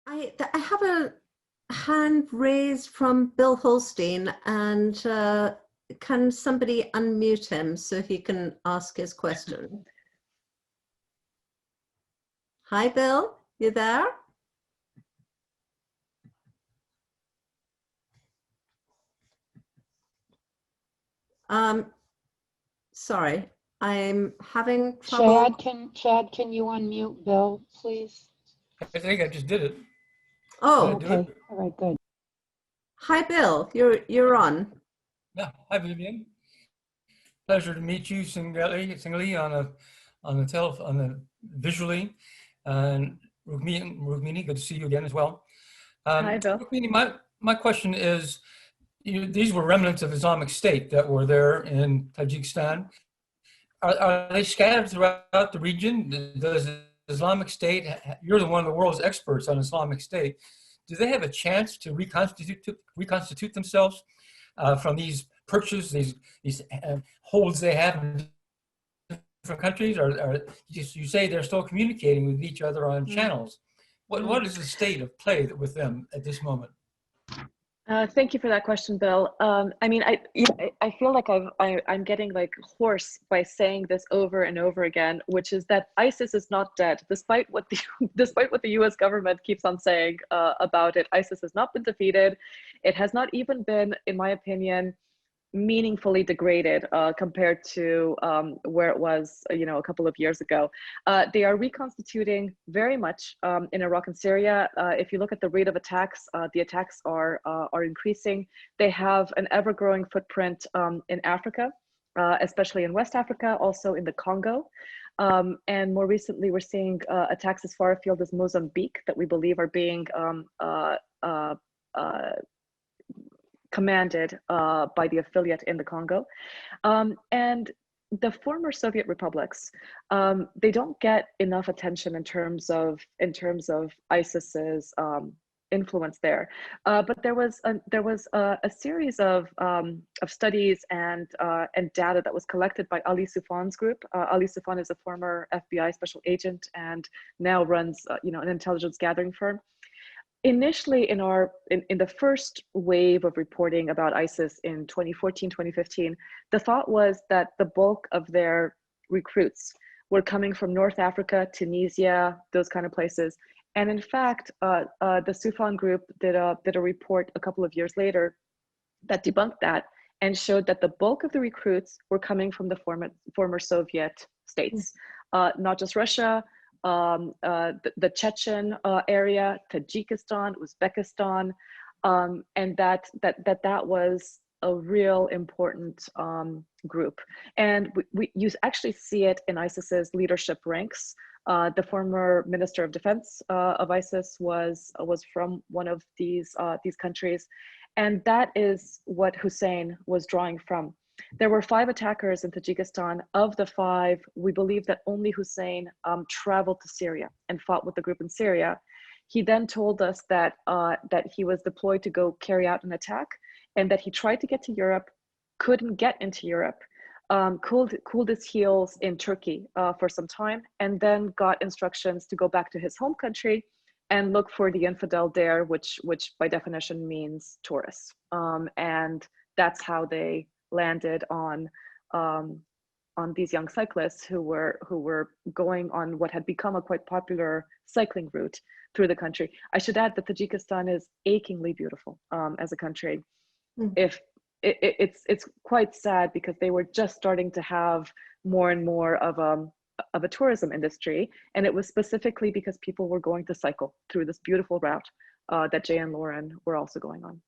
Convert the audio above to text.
I have a hand raised from Bill Holstein, and can somebody unmute him so he can ask his question? Hi, Bill, you there? Sorry, I'm having trouble. Chad, can you unmute Bill, please? I think I just did it. Oh, okay. All right, good. Hi, Bill. You're on. Yeah. Hi, Vivienne. Pleasure to meet you, Singeli, on the visually, and Rukmini. Good to see you again as well. Hi, Bill. Rukmini, my question is, these were remnants of Islamic State that were there in Tajikistan. Are they scattered throughout the region? Does Islamic State, you're one of the world's experts on Islamic State, do they have a chance to reconstitute themselves from these perches, these holds they have in different countries? Or you say they're still communicating with each other on channels. What is the state of play with them at this moment? Thank you for that question, Bill. I mean, I feel like I'm getting like hoarse by saying this over and over again, which is that ISIS is not dead, despite what the U.S. government keeps on saying about it. ISIS has not been defeated. It has not even been, in my opinion, meaningfully degraded compared to where it was, a couple of years ago. They are reconstituting very much in Iraq and Syria. If you look at the rate of attacks, the attacks are increasing. They have an ever-growing footprint in Africa, especially in West Africa, also in the Congo. And more recently, we're seeing attacks as far afield as Mozambique that we believe are being commanded by the affiliate in the Congo. And the former Soviet republics, they don't get enough attention in terms of ISIS's influence there. But there was a series of studies and data that was collected by Ali Soufan's group. Ali Soufan is a former FBI special agent and now runs an intelligence gathering firm. Initially, in the first wave of reporting about ISIS in 2014, 2015, the thought was that the bulk of their recruits were coming from North Africa, Tunisia, those kind of places. And in fact, the Soufan group did a report a couple of years later that debunked that and showed that the bulk of the recruits were coming from the former Soviet states, not just Russia, the Chechen area, Tajikistan, Uzbekistan, and that was a real important group. And you actually see it in ISIS's leadership ranks. The former Minister of Defense of ISIS was from one of these countries, and that is what Hussein was drawing from. There were 5 attackers in Tajikistan. Of the 5, we believe that only Hussein traveled to Syria and fought with the group in Syria. He then told us that he was deployed to go carry out an attack, and that he tried to get to Europe, couldn't get into Europe, cooled his heels in Turkey for some time, and then got instructions to go back to his home country and look for the infidel there, which by definition means tourists. And that's how they landed on these young cyclists who were going on what had become a quite popular cycling route through the country. I should add that Tajikistan is achingly beautiful as a country. If it's quite sad because they were just starting to have more and more of a tourism industry, and it was specifically because people were going to cycle through this beautiful route that Jay and Lauren were also going on.